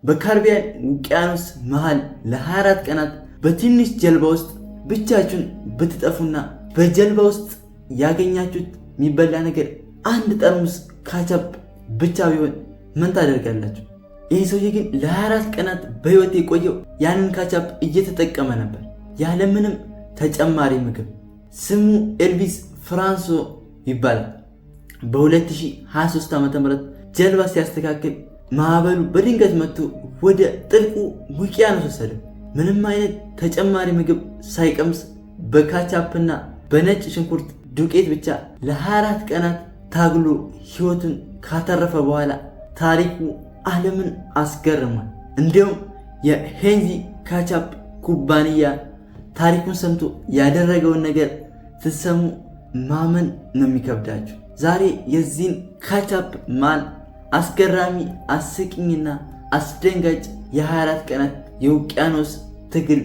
በካሪቢያን ውቅያኖስ መሃል ለ24 ቀናት በትንሽ ጀልባ ውስጥ ብቻችሁን ብትጠፉና በጀልባ ውስጥ ያገኛችሁት የሚበላ ነገር አንድ ጠርሙስ ካቻፕ ብቻ ቢሆን ምን ታደርጋላችሁ? ይህ ሰውዬ ግን ለ24 ቀናት በህይወት የቆየው ያንን ካቻፕ እየተጠቀመ ነበር ያለምንም ተጨማሪ ምግብ። ስሙ ኤልቪስ ፍራንሶ ይባላል። በ2023 ዓ.ም ጀልባ ሲያስተካክል ማዕበሉ በድንገት መጥቶ ወደ ጥልቁ ውቅያኖስ ወሰደ። ምንም አይነት ተጨማሪ ምግብ ሳይቀምስ በካቻፕና በነጭ ሽንኩርት ዱቄት ብቻ ለ24 ቀናት ታግሎ ህይወቱን ካተረፈ በኋላ ታሪኩ ዓለምን አስገርሟል። እንዲሁም የሄንዚ ካቻፕ ኩባንያ ታሪኩን ሰምቶ ያደረገውን ነገር ስትሰሙ ማመን ነው የሚከብዳችሁ። ዛሬ የዚህን ካቻፕ ማን አስገራሚ አስቂኝና አስደንጋጭ የ24 ቀናት የውቅያኖስ ትግል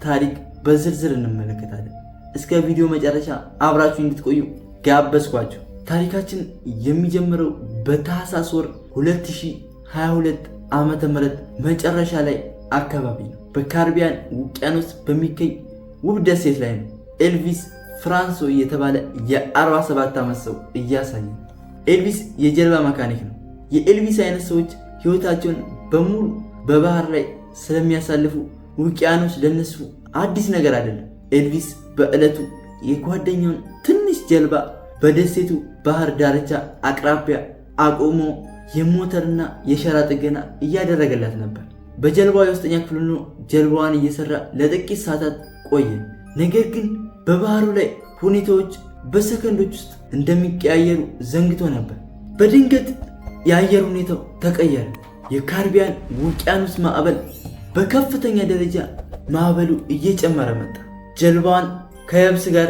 ታሪክ በዝርዝር እንመለከታለን። እስከ ቪዲዮ መጨረሻ አብራችሁ እንድትቆዩ ጋበዝኳችሁ። ታሪካችን የሚጀምረው በታህሳስ ወር 2022 ዓመተ ምህረት መጨረሻ ላይ አካባቢ ነው። በካሪቢያን ውቅያኖስ በሚገኝ ውብ ደሴት ላይ ነው። ኤልቪስ ፍራንሶ የተባለ የ47 ዓመት ሰው እያሳየ። ኤልቪስ የጀልባ መካኒክ ነው። የኤልቪስ አይነት ሰዎች ህይወታቸውን በሙሉ በባህር ላይ ስለሚያሳልፉ ውቅያኖስ ለነሱ አዲስ ነገር አይደለም። ኤልቪስ በዕለቱ የጓደኛውን ትንሽ ጀልባ በደሴቱ ባህር ዳርቻ አቅራቢያ አቆሞ የሞተርና የሸራ ጥገና እያደረገላት ነበር። በጀልባው የውስጠኛ ክፍል ሆኖ ጀልባዋን እየሰራ ለጥቂት ሰዓታት ቆየ። ነገር ግን በባህሩ ላይ ሁኔታዎች በሰከንዶች ውስጥ እንደሚቀያየሩ ዘንግቶ ነበር። በድንገት የአየር ሁኔታው ተቀየረ። የካሪቢያን ውቅያኖስ ማዕበል በከፍተኛ ደረጃ ማዕበሉ እየጨመረ መጣ። ጀልባዋን ከየብስ ጋር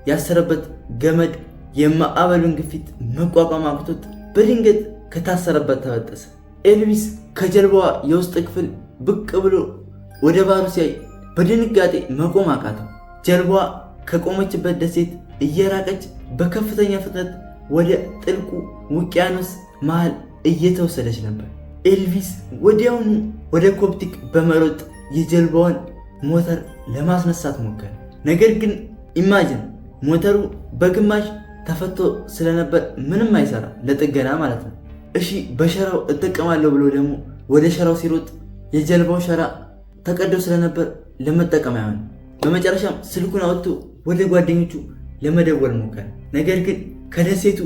ያሰረበት ገመድ የማዕበሉን ግፊት መቋቋም አቅቶት በድንገት ከታሰረበት ተበጠሰ። ኤልቪስ ከጀልባዋ የውስጥ ክፍል ብቅ ብሎ ወደ ባህሩ ሲያይ በድንጋጤ መቆም አቃተው። ጀልባዋ ከቆመችበት ደሴት እየራቀች በከፍተኛ ፍጥነት ወደ ጥልቁ ውቅያኖስ መሃል እየተወሰደች ነበር። ኤልቪስ ወዲያውኑ ወደ ኮፕቲክ በመሮጥ የጀልባዋን ሞተር ለማስነሳት ሞከረ። ነገር ግን ኢማጂን ሞተሩ በግማሽ ተፈቶ ስለነበር ምንም አይሰራ፣ ለጥገና ማለት ነው። እሺ በሸራው እጠቀማለሁ ብሎ ደግሞ ወደ ሸራው ሲሮጥ የጀልባው ሸራ ተቀደው ስለነበር ለመጠቀም አይሆንም። በመጨረሻም ስልኩን አውጥቶ ወደ ጓደኞቹ ለመደወል ሞከረ። ነገር ግን ከደሴቱ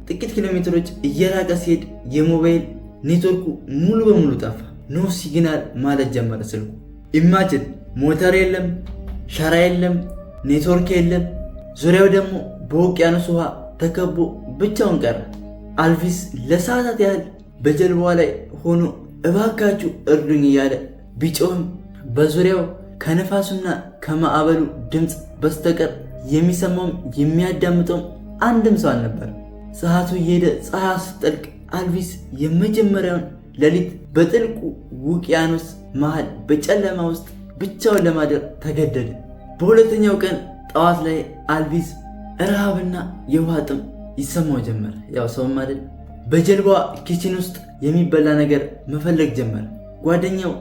ጥቂት ኪሎ ሜትሮች እየራቀ ሲሄድ የሞባይል ኔትወርኩ ሙሉ በሙሉ ጠፋ። ኖ ሲግናል ማለት ጀመረ ስልኩ። ኢማጅን ሞተር የለም፣ ሸራ የለም፣ ኔትወርክ የለም። ዙሪያው ደግሞ በውቅያኖስ ውሃ ተከቦ ብቻውን ቀረ። ኤልቪስ ለሰዓታት ያህል በጀልባዋ ላይ ሆኖ እባካችሁ እርዱኝ እያለ ቢጮህም በዙሪያው ከነፋሱና ከማዕበሉ ድምፅ በስተቀር የሚሰማውም የሚያዳምጠውም አንድም ሰው አልነበር። ሰዓቱ እየሄደ ፀሐይ ስትጠልቅ ኤልቪስ የመጀመሪያውን ሌሊት በጥልቁ ውቅያኖስ መሃል በጨለማ ውስጥ ብቻውን ለማደር ተገደደ። በሁለተኛው ቀን ጠዋት ላይ ኤልቪስ ረሃብና የውሃ ጥም ይሰማው ጀመረ። ያው ሰውም አይደል። በጀልባዋ ኪችን ውስጥ የሚበላ ነገር መፈለግ ጀመረ። ጓደኛው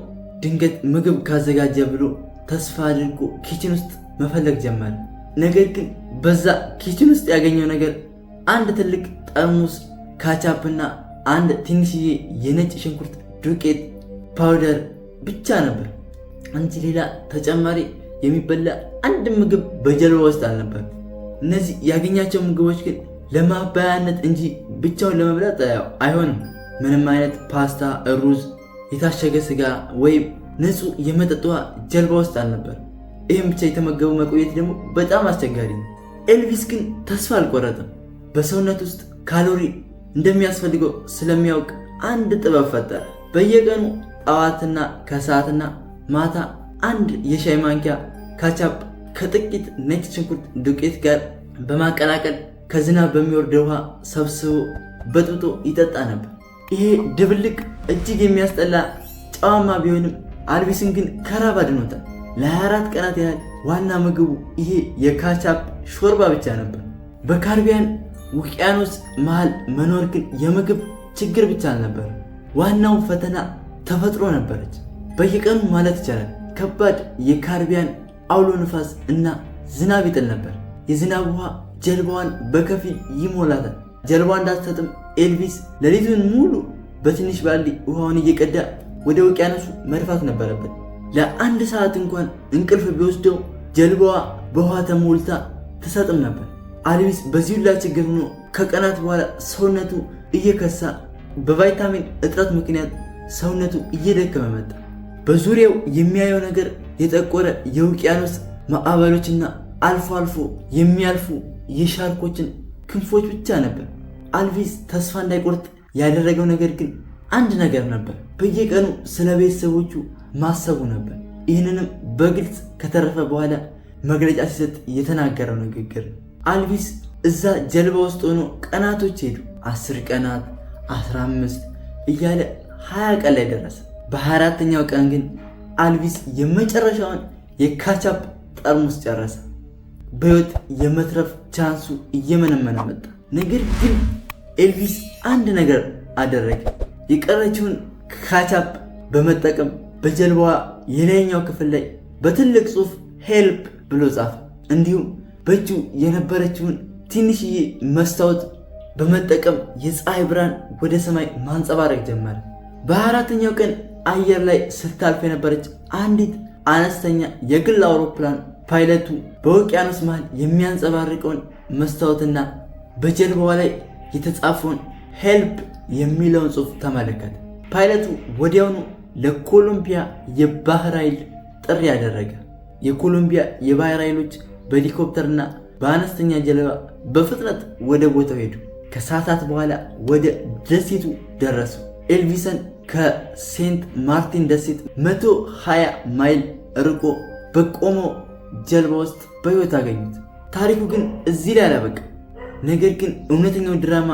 ድንገት ምግብ ካዘጋጀ ብሎ ተስፋ አድርጎ ኪችን ውስጥ መፈለግ ጀመረ። ነገር ግን በዛ ኪችን ውስጥ ያገኘው ነገር አንድ ትልቅ ጠርሙስ ካቻፕና አንድ ትንሽዬ የነጭ ሽንኩርት ዱቄት ፓውደር ብቻ ነበር እንጂ ሌላ ተጨማሪ የሚበላ አንድ ምግብ በጀልባ ውስጥ አልነበር። እነዚህ ያገኛቸው ምግቦች ግን ለማባያነት እንጂ ብቻውን ለመብላት አይሆንም። ምንም አይነት ፓስታ፣ ሩዝ፣ የታሸገ ስጋ ወይም ንጹህ የመጠጥ ውሃ ጀልባ ውስጥ አልነበር። ይህም ብቻ የተመገቡ መቆየት ደግሞ በጣም አስቸጋሪ ነው። ኤልቪስ ግን ተስፋ አልቆረጠም። በሰውነት ውስጥ ካሎሪ እንደሚያስፈልገው ስለሚያውቅ አንድ ጥበብ ፈጠረ። በየቀኑ ጠዋትና ከሰዓትና ማታ አንድ የሻይ ማንኪያ ካቻፕ ከጥቂት ነጭ ሽንኩርት ዱቄት ጋር በማቀላቀል ከዝናብ በሚወርደው ውሃ ሰብስቦ በጥብጦ ይጠጣ ነበር። ይሄ ድብልቅ እጅግ የሚያስጠላ ጨዋማ ቢሆንም ኤልቪስን ግን ከራብ አድኖታል። ለ24 ቀናት ያህል ዋና ምግቡ ይሄ የካቻፕ ሾርባ ብቻ ነበር። በካሪቢያን ውቅያኖስ መሃል መኖር ግን የምግብ ችግር ብቻ አልነበር። ዋናው ፈተና ተፈጥሮ ነበረች። በየቀኑ ማለት ይቻላል ከባድ የካሪቢያን አውሎ ንፋስ እና ዝናብ ይጥል ነበር። የዝናብ ውሃ ጀልባዋን በከፊል ይሞላታል። ጀልባዋ እንዳትሰጥም ኤልቪስ ሌሊቱን ሙሉ በትንሽ ባልዲ ውሃውን እየቀዳ ወደ ውቅያኖሱ መድፋት ነበረበት። ለአንድ ሰዓት እንኳን እንቅልፍ ቢወስደው ጀልባዋ በውሃ ተሞልታ ትሰጥም ነበር። አልቪስ በዚህ ሁላ ችግር ሆኖ ከቀናት በኋላ ሰውነቱ እየከሳ በቫይታሚን እጥረት ምክንያት ሰውነቱ እየደከመ መጣ። በዙሪያው የሚያየው ነገር የጠቆረ የውቅያኖስ ማዕበሎችና አልፎ አልፎ የሚያልፉ የሻርኮችን ክንፎች ብቻ ነበር። አልቪስ ተስፋ እንዳይቆርጥ ያደረገው ነገር ግን አንድ ነገር ነበር። በየቀኑ ስለ ቤተሰቦቹ ማሰቡ ነበር። ይህንንም በግልጽ ከተረፈ በኋላ መግለጫ ሲሰጥ የተናገረው ንግግር ነው። አልቪስ እዛ ጀልባ ውስጥ ሆኖ ቀናቶች ሄዱ። 10 ቀናት፣ 15 እያለ 20 ቀን ላይ ደረሰ። በ24ኛው ቀን ግን አልቪስ የመጨረሻውን የካቻፕ ጠርሙስ ጨረሰ። በሕይወት የመትረፍ ቻንሱ እየመነመነ መጣ። ነገር ግን ኤልቪስ አንድ ነገር አደረገ። የቀረችውን ካቻፕ በመጠቀም በጀልባዋ የላይኛው ክፍል ላይ በትልቅ ጽሑፍ ሄልፕ ብሎ ጻፈ። እንዲሁም በእጁ የነበረችውን ትንሽዬ መስታወት በመጠቀም የፀሐይ ብርሃን ወደ ሰማይ ማንጸባረቅ ጀመረ። በ24ኛው ቀን አየር ላይ ስታልፍ የነበረች አንዲት አነስተኛ የግል አውሮፕላን ፓይለቱ በውቅያኖስ መሃል የሚያንጸባርቀውን መስታወትና በጀልባዋ ላይ የተጻፈውን ሄልፕ የሚለውን ጽሑፍ ተመለከተ። ፓይለቱ ወዲያውኑ ለኮሎምቢያ የባህር ኃይል ጥሪ ያደረገ። የኮሎምቢያ የባህር ኃይሎች በሄሊኮፕተርና በአነስተኛ ጀልባ በፍጥነት ወደ ቦታው ሄዱ። ከሰዓታት በኋላ ወደ ደሴቱ ደረሱ። ኤልቪስን ከሴንት ማርቲን ደሴት 120 ማይል ርቆ በቆመው ጀልባ ውስጥ በሕይወት አገኙት። ታሪኩ ግን እዚህ ላይ አላበቃ። ነገር ግን እውነተኛው ድራማ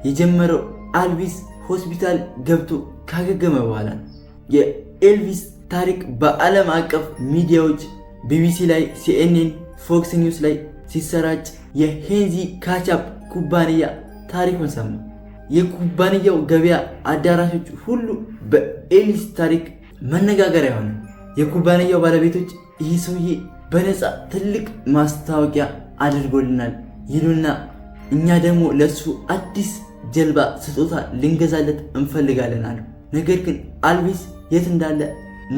የጀመረው አልቪስ ሆስፒታል ገብቶ ካገገመ በኋላ ነው። የኤልቪስ ታሪክ በዓለም አቀፍ ሚዲያዎች ቢቢሲ ላይ፣ ሲኤንኤን፣ ፎክስ ኒውስ ላይ ሲሰራጭ የሄንዚ ካቻፕ ኩባንያ ታሪኩን ሰማ። የኩባንያው ገበያ አዳራሾች ሁሉ በኤልቪስ ታሪክ መነጋገሪያ ሆነ። የኩባንያው ባለቤቶች ይህ ሰውዬ በነፃ ትልቅ ማስታወቂያ አድርጎልናል ይሉና እኛ ደግሞ ለሱ አዲስ ጀልባ ስጦታ ልንገዛለት እንፈልጋለን አሉ። ነገር ግን አልቪስ የት እንዳለ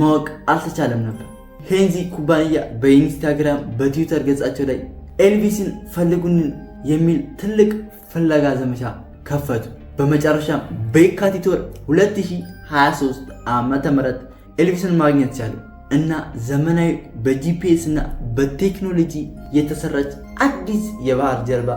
ማወቅ አልተቻለም ነበር። ሄንዚ ኩባንያ በኢንስታግራም፣ በትዊተር ገጻቸው ላይ ኤልቪስን ፈልጉንን የሚል ትልቅ ፍለጋ ዘመቻ ከፈቱ። በመጨረሻም በየካቲት ወር 2023 ዓ.ም ኤልቪስን ማግኘት ቻሉ እና ዘመናዊ በጂፒኤስ እና በቴክኖሎጂ የተሰራች አዲስ የባህር ጀልባ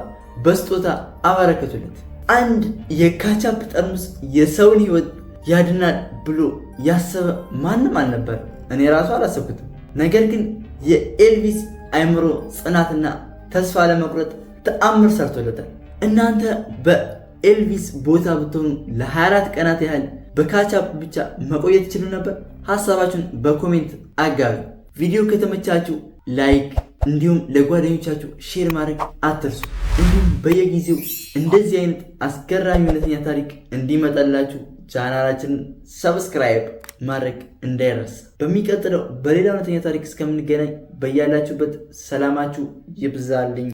በስጦታ አበረከቱለት። አንድ የካቻፕ ጠርሙስ የሰውን ሕይወት ያድናል ብሎ ያሰበ ማንም አልነበር። እኔ ራሱ አላሰብኩትም። ነገር ግን የኤልቪስ አእምሮ ጽናትና ተስፋ ለመቁረጥ ተአምር ሰርቶለታል። እናንተ በኤልቪስ ቦታ ብትሆኑ ለ24 ቀናት ያህል በካቻፕ ብቻ መቆየት ትችሉ ነበር? ሀሳባችሁን በኮሜንት አጋሩ። ቪዲዮ ከተመቻችሁ ላይክ እንዲሁም ለጓደኞቻችሁ ሼር ማድረግ አትርሱ። እንዲሁም በየጊዜው እንደዚህ አይነት አስገራሚ እውነተኛ ታሪክ እንዲመጣላችሁ ቻናላችንን ሰብስክራይብ ማድረግ እንዳይረሳ። በሚቀጥለው በሌላ እውነተኛ ታሪክ እስከምንገናኝ በያላችሁበት ሰላማችሁ ይብዛልኝ።